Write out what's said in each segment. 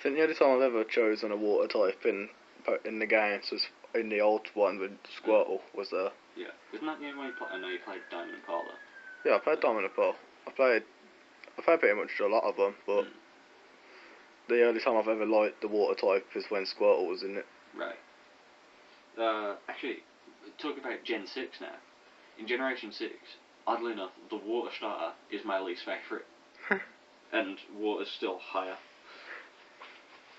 think the only time I've ever chosen a water type in the games was in the old one with Squirtle was there. Yeah. Isn't that the only way you play? I know you played Diamond and Pearl though. Yeah, I played Diamond and Pearl. I played pretty much a lot of them, but the only time I've ever liked the water type is when Squirtle was in it. Right. Actually, talking about Gen 6 now. In Generation 6, oddly enough, the water starter is my least favourite. And water's still higher.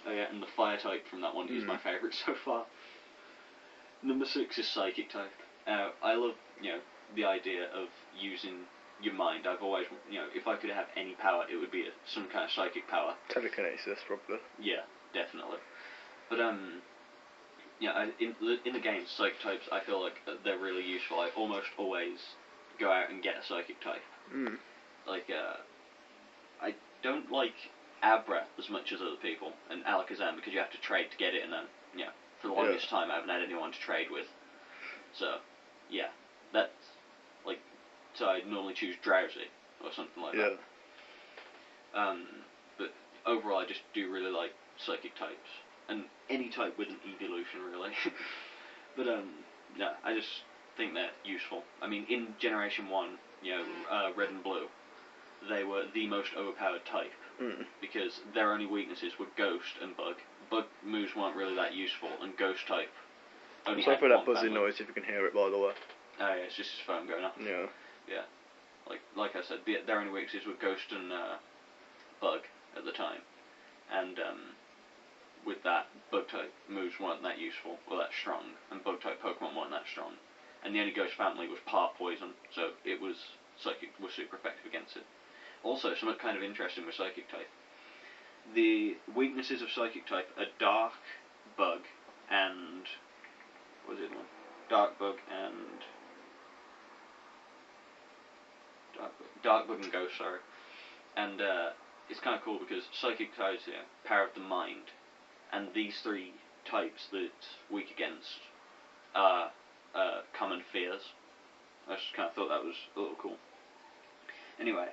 Oh yeah, and the fire type from that one is my favourite so far. Number 6 is Psychic type. I love, the idea of using your mind. I've always, if I could have any power, it would be some kind of psychic power. Telekinesis, probably. Yeah, definitely. But in the game, psychic types, I feel like they're really useful. I almost always go out and get a psychic type. Like, I don't like Abra as much as other people, and Alakazam, because you have to trade to get it, and then, for the longest time I haven't had anyone to trade with. So, yeah, that's, like, so I normally choose Drowsy, or something like that. But overall I just do really like psychic types, and any type with an evolution, really. But, no, I just think they're useful. I mean, in Generation 1, Red and Blue, they were the most overpowered type, because their only weaknesses were Ghost and Bug. Bug moves weren't really that useful, and Ghost type only Sorry had for that one buzzing family. noise if you can hear it, by the way. Oh yeah, it's just his phone going off. Yeah. Yeah. Like I said, their only weaknesses were Ghost and Bug at the time. And with that, Bug type moves weren't that useful, or that strong, and Bug type Pokemon weren't that strong. And the only Ghost family was part Poison, so it was Psychic was super effective against it. Also, something kind of interesting with Psychic type. The weaknesses of Psychic type are Dark, Bug, and what was the other one? Dark Bug and Ghost, sorry. And it's kind of cool because Psychic types, power of the mind, and these three types that it's weak against are common fears. I just kind of thought that was a little cool. Anyway,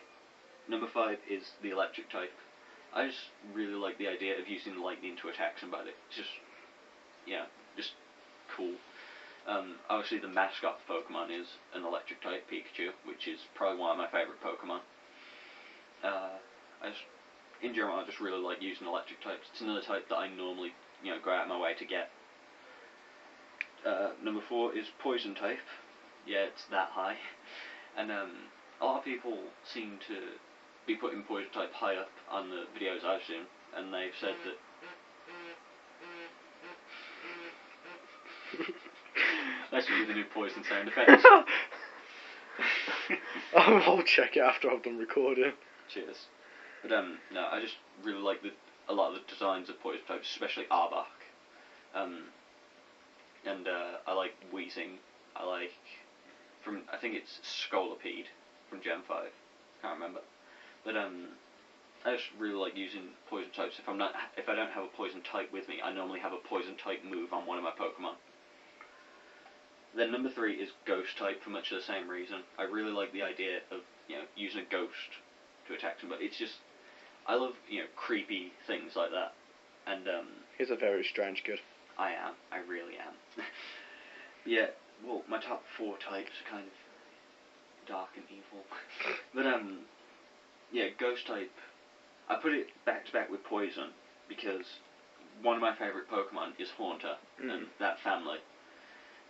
number 5 is the Electric type. I just really like the idea of using lightning to attack somebody. It's just, just cool. Obviously the mascot for Pokemon is an Electric type, Pikachu, which is probably one of my favourite Pokemon. In general, I just really like using Electric types. It's another type that I normally, go out of my way to get. Number 4 is Poison type. Yeah, it's that high. And a lot of people seem to be putting Poison type high up on the videos I've seen, and they've said that that should be the new Poison sound effect. I'll check it after I've done recording. Cheers. But no, I just really like a lot of the designs of Poison types, especially Arbok. And I like Weezing. I like I think it's Scolipede from Gen 5. Can't remember. But I just really like using Poison types. If I don't have a Poison type with me, I normally have a Poison type move on one of my Pokemon. Then number 3 is Ghost type for much of the same reason. I really like the idea of using a ghost to attack somebody. It's just I love creepy things like that. And he's a very strange kid. I really am. Yeah. Well, my top 4 types are kind of dark and evil. But yeah, Ghost type. I put it back to back with Poison because one of my favourite Pokemon is Haunter and that family.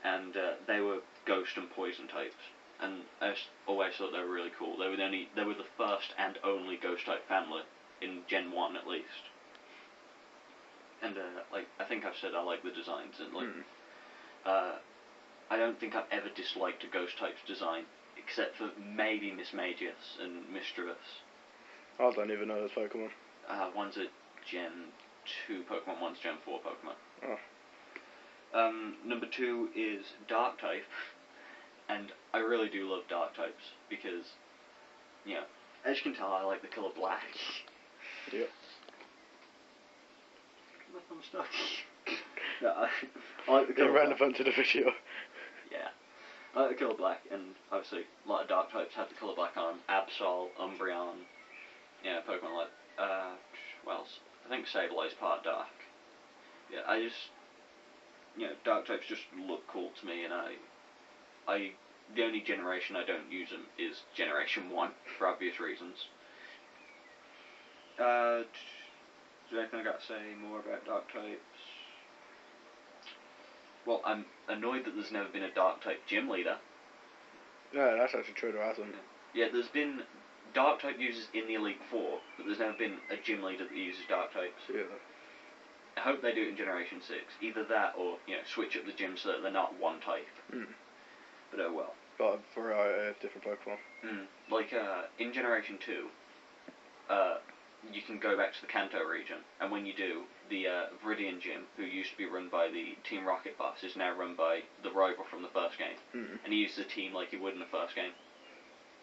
And they were Ghost and Poison types, and I just always thought they were really cool. They were the first and only Ghost type family in Gen 1 at least. And I think I've said I like the designs, and I don't think I've ever disliked a Ghost type's design, except for maybe Mismagius and Misdreavus. I don't even know those Pokemon. One's a Gen 2 Pokemon, one's Gen 4 Pokemon. Oh. Number 2 is Dark type, and I really do love Dark types because, as you can tell, I like the colour black. Yep. My thumb's stuck. No, I like the colour black. Irrelevant to the video. Yeah. I like the colour black, and obviously a lot of Dark types have the colour black on them. Absol, Umbreon, Pokemon like, what else? I think Sableye is part dark. Yeah, I just, dark types just look cool to me, and the only generation I don't use them is Generation 1, for obvious reasons. Is there anything I got to say more about dark types? Well, I'm annoyed that there's never been a dark type gym leader. No, that's actually true, there hasn't. Yeah, there's been dark type users in the Elite Four, but there's never been a gym leader that uses dark types. Yeah. I hope they do it in Generation 6. Either that or, switch up the gym so that they're not one type. But oh well. Got a variety of different Pokemon. Like, in Generation 2, you can go back to the Kanto region, and when you do, the Viridian Gym, who used to be run by the Team Rocket boss, is now run by the rival from the first game. And he uses the team like he would in the first game.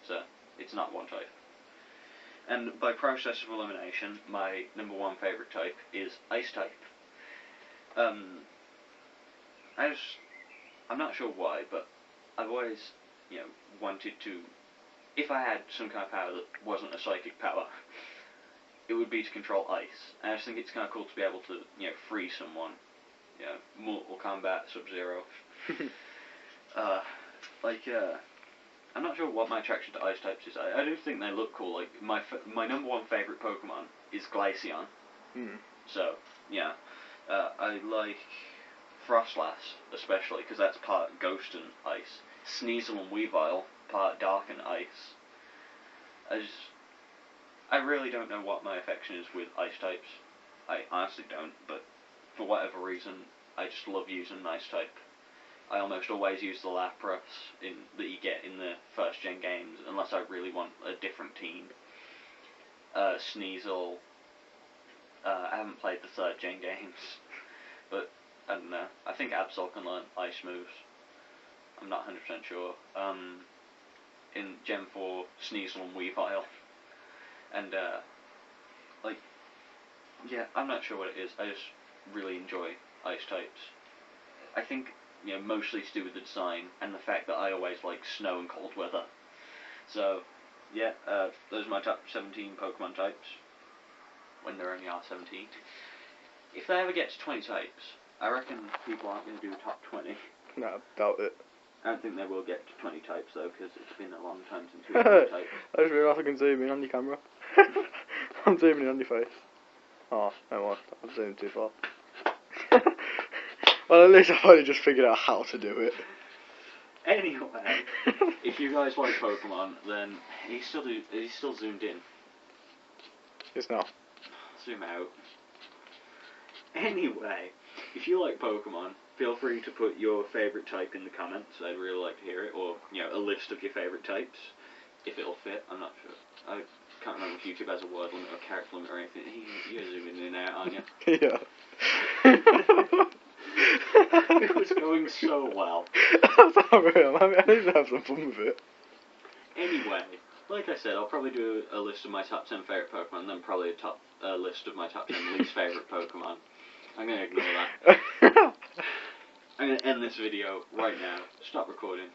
So, it's not one type. And by process of elimination, my number one favourite type is Ice type. I'm not sure why, but I've always, wanted to, if I had some kind of power that wasn't a psychic power, it would be to control ice. And I just think it's kind of cool to be able to, free someone. Mortal Kombat, Sub-Zero. I'm not sure what my attraction to ice types is. I do think they look cool. Like, my number one favourite Pokemon is Glaceon. So, yeah. I like Frostlass, especially, because that's part Ghost and Ice. Sneasel and Weavile, part Dark and Ice. I really don't know what my affection is with ice types. I honestly don't, but for whatever reason, I just love using an ice type. I almost always use the Lapras that you get in the first gen games, unless I really want a different team. Sneasel. I haven't played the third gen games, but I don't know. I think Absol can learn ice moves. I'm not 100% sure. In Gen 4, Sneasel and Weavile. And, I'm not sure what it is. I just really enjoy ice types. I think, mostly to do with the design and the fact that I always like snow and cold weather. So, yeah, those are my top 17 Pokemon types. When there only are 17. If they ever get to 20 types, I reckon people aren't going to do a top 20. No, I doubt it. I don't think they will get to 20 types though, because it's been a long time since we've done types. I just realised I can zoom in on your camera. I'm zooming in on your face. Oh, no mind. I've zoomed too far. Well, at least I've only just figured out how to do it. Anyway, if you guys like Pokemon, then he's still zoomed in. It's not. Zoom out. Anyway, if you like Pokemon, feel free to put your favourite type in the comments. I'd really like to hear it, or a list of your favourite types, if it'll fit. I'm not sure. I can't remember if YouTube has a word limit or character limit or anything. You're zooming in and out, aren't you? Yeah. It was going so well. That's not real. I need to have some fun with it. Anyway, like I said, I'll probably do a list of my top 10 favourite Pokemon, and then probably a list of my top 10 least favourite Pokemon. I'm going to ignore that. I'm going to end this video right now. Stop recording.